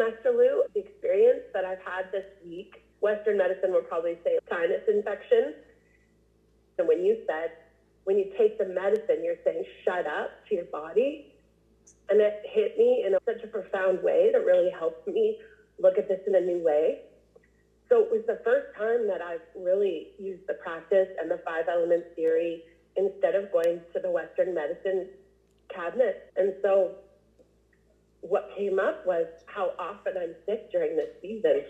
Master Lou, the experience that I've had this week, Western medicine would probably say sinus infection. And when you said, when you take the medicine, you're saying shut up to your body. And it hit me in such a profound way that really helped me look at this in a new way. So it was the first time that I've really used the practice and the 5 elements theory instead of going to the Western medicine cabinet. And so what came up was how often I'm sick during this season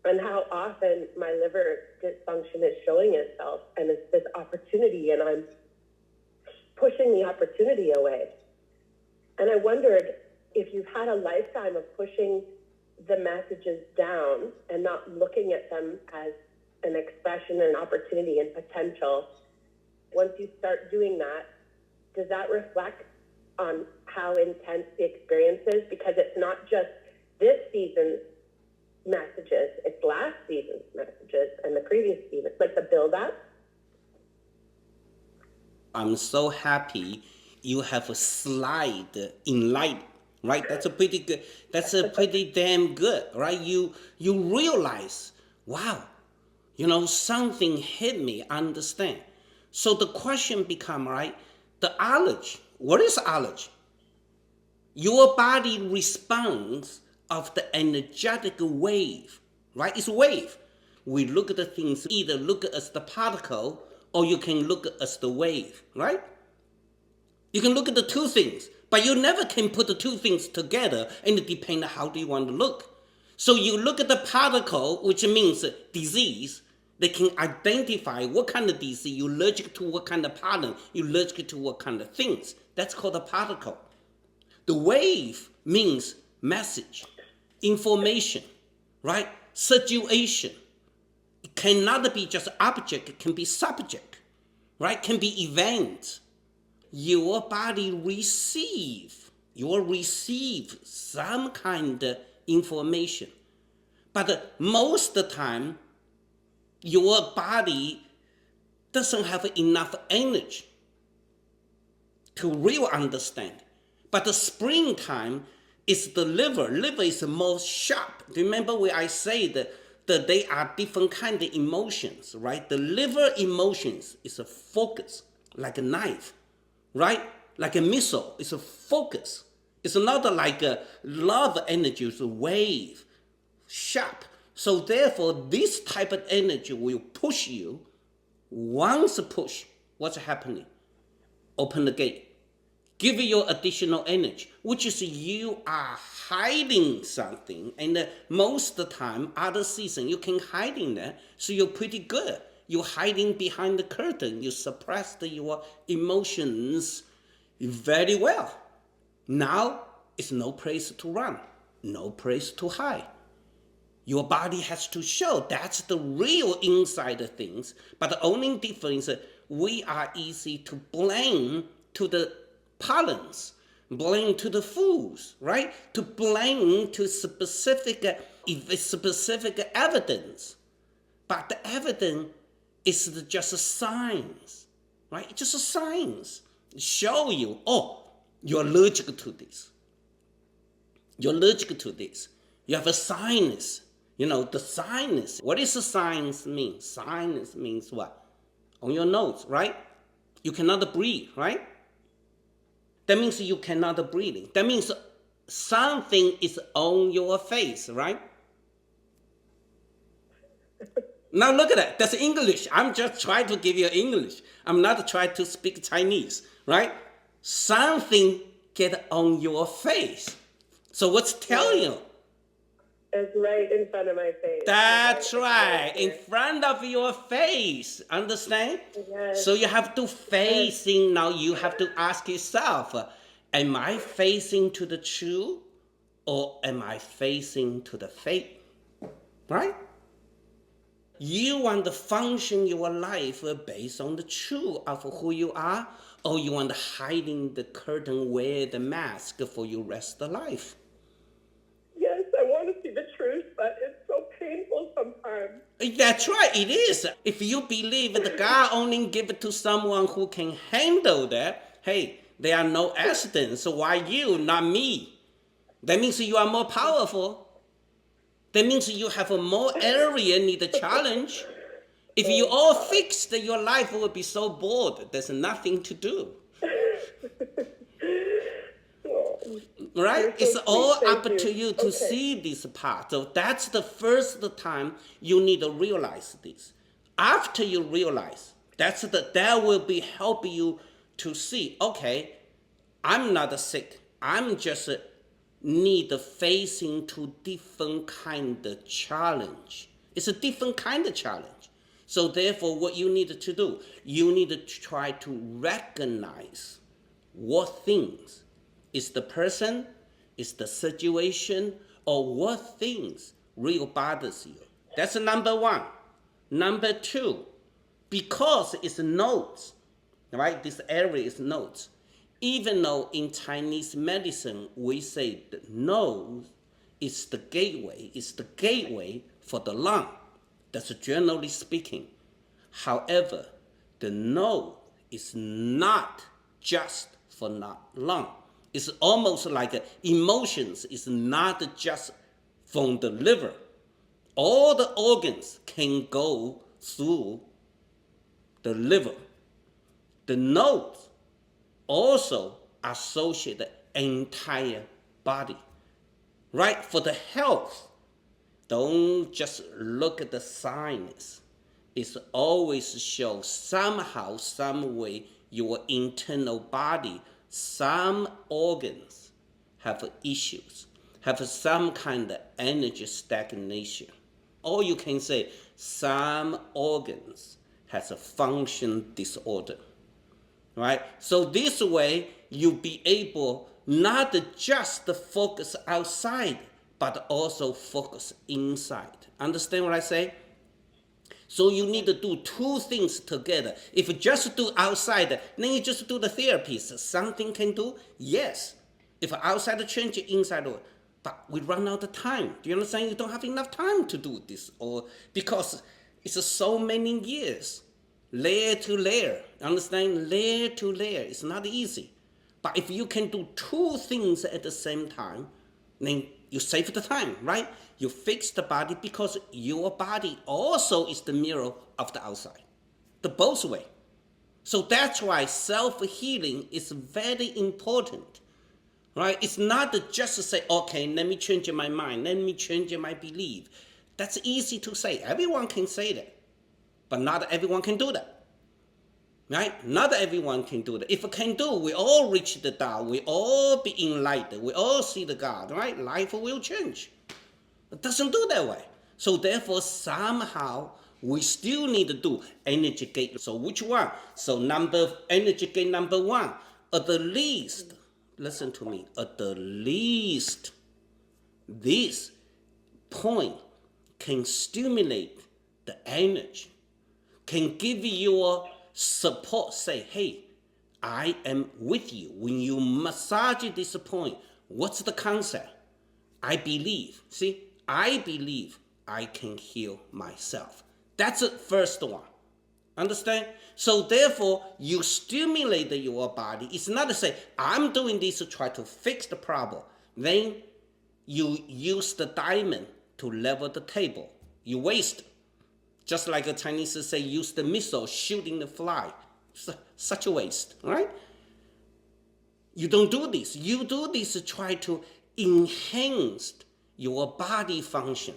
and how often my liver dysfunction is showing itself. And it's this opportunity, and I'm pushing the opportunity away. And I wondered if you've had a lifetime of pushing the messages down and not looking at them as an expression and opportunity and potential. Once you start doing that, does that reflect on how intense the experience is? Because it's not just this season's messages, it's last season's messages and the previous season, like the build-up. I'm so happy you have a slide in light, right? That's a pretty good, that's a pretty damn good, right? You realize, wow, something hit me, understand. So the question become, right, the allergy. What is allergy? Your body responds of the energetic wave, right? It's a wave. We look at the things, either look at as the particle or you can look at as the wave, right? You can look at the two things, but you never can put the two things together, and it depends on how do you want to look. So you look at the particle, which means disease. They can identify what kind of disease, you're allergic to what kind of pollen, you're allergic to what kind of things. That's called a particle. The wave means message, information, right? Situation. It cannot be just object, it can be subject, right? It can be event. Your body you will receive some kind of information. But most of the time, your body doesn't have enough energy to really understand. But the springtime is the liver. Liver is the most sharp. Remember when I say that there are different kind of emotions, right? The liver emotions is a focus, like a knife, right? Like a missile, it's a focus. It's not like a love energy, it's a wave, sharp. So therefore, this type of energy will push you. Once push, what's happening? Open the gate. Give you additional energy, which is you are hiding something. And most of the time, other season, you can hide in there, so you're pretty good. You're hiding behind the curtain. You suppressed your emotions very well. Now, it's no place to run, no place to hide. Your body has to show that's the real inside of things. But the only difference is we are easy to blame to the pollens, blame to the foods, right? To blame to specific evidence. But the evidence is just a science, right? It's just a science. Show you, oh, you're allergic to this. You're allergic to this. You have a sinus. The sinus. What does the sinus mean? Sinus means what? On your nose, right? You cannot breathe, right? That means you cannot breathe. That means something is on your face, right? Now look at that. That's English. I'm just trying to give you English. I'm not trying to speak Chinese, right? Something get on your face. So what's telling you? It's right in front of my face. That's right. In front of your face. Understand? Yes. So you have to facing. Now you have to ask yourself, am I facing to the truth or am I facing to the fake? Right? You want to function your life based on the truth of who you are, or you want to hiding the curtain, wear the mask for your rest of life? Yes, I want to see the truth, but it's so painful sometimes. That's right, it is. If you believe that God only give it to someone who can handle that, hey, there are no accidents, so why you, not me? That means you are more powerful. That means you have a more area need a challenge. If you all fixed, your life will be so bored. There's nothing to do. Right? You're so It's sweet. all Thank up you. to you to see this part. So that's the first time you need to realize this. After you realize, that will be help you to see, okay, I'm not sick. I'm just need facing to different kind of challenge. It's a different kind of challenge. So therefore, what you need to do, you need to try to recognize what things is the person, is the situation, or what things real bothers you. That's number one. Number two, because it's nodes, right? This area is nodes. Even though in Chinese medicine we say the nose is the gateway for the lung. That's generally speaking. However, the nose is not just for not lung. It's almost like emotions is not just from the liver. All the organs can go through the liver. The nose also associate the entire body. Right? For the health, don't just look at the signs. It's always show somehow, some way, your internal body, some organs have issues, have some kind of energy stagnation. Or you can say some organs has a function disorder. Right? So this way, you'll be able not just to focus outside, but also focus inside. Understand what I say? So you need to do two things together. If you just do outside, then you just do the therapies. Something can do? Yes. If outside change, inside, but we run out of time. Do you understand? You don't have enough time to do this, or because it's so many years. Layer to layer, understand? Layer to layer, it's not easy. But if you can do two things at the same time, then you save the time, right? You fix the body because your body also is the mirror of the outside, the both way. So that's why self-healing is very important, right? It's not just to say, okay, let me change my mind, let me change my belief. That's easy to say. Everyone can say that. But not everyone can do that. Right? Not everyone can do that. If we can do, we all reach the Tao. We all be enlightened. We all see the God. Right? Life will change. It doesn't do that way. So therefore, somehow, we still need to do energy gate. So which one? So energy gate number one. At the least, listen to me. At the least, this point can stimulate the energy, can give you a support, say, hey, I am with you. When you massage this point, what's the concept? I believe. See, I believe I can heal myself. That's the first one. Understand? So therefore, you stimulate your body. It's not to say, I'm doing this to try to fix the problem. Then you use the diamond to level the table. You waste. Just like the Chinese say, use the missile shooting the fly. Such a waste, right? You don't do this. You do this to try to enhance your body function,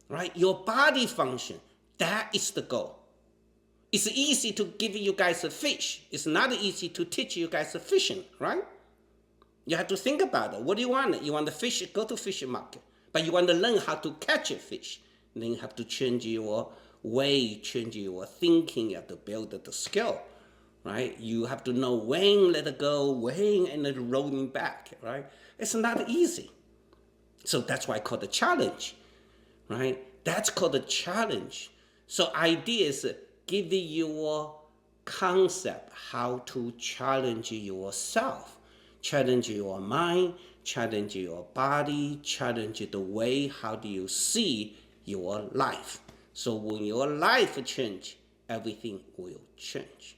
right? Your body function, that is the goal. It's easy to give you guys a fish. It's not easy to teach you guys a fishing, right? You have to think about it. What do you want? You want the fish, go to fish market. But you want to learn how to catch a fish. Then you have to change your way, change your thinking. You have to build the skill, right? You have to know when let it go, when and then rolling back, right? It's not easy. So that's why I call it a challenge, right? That's called a challenge. So idea is give your concept how to challenge yourself, challenge your mind, challenge your body, challenge the way how do you see your life. So when your life change, everything will change.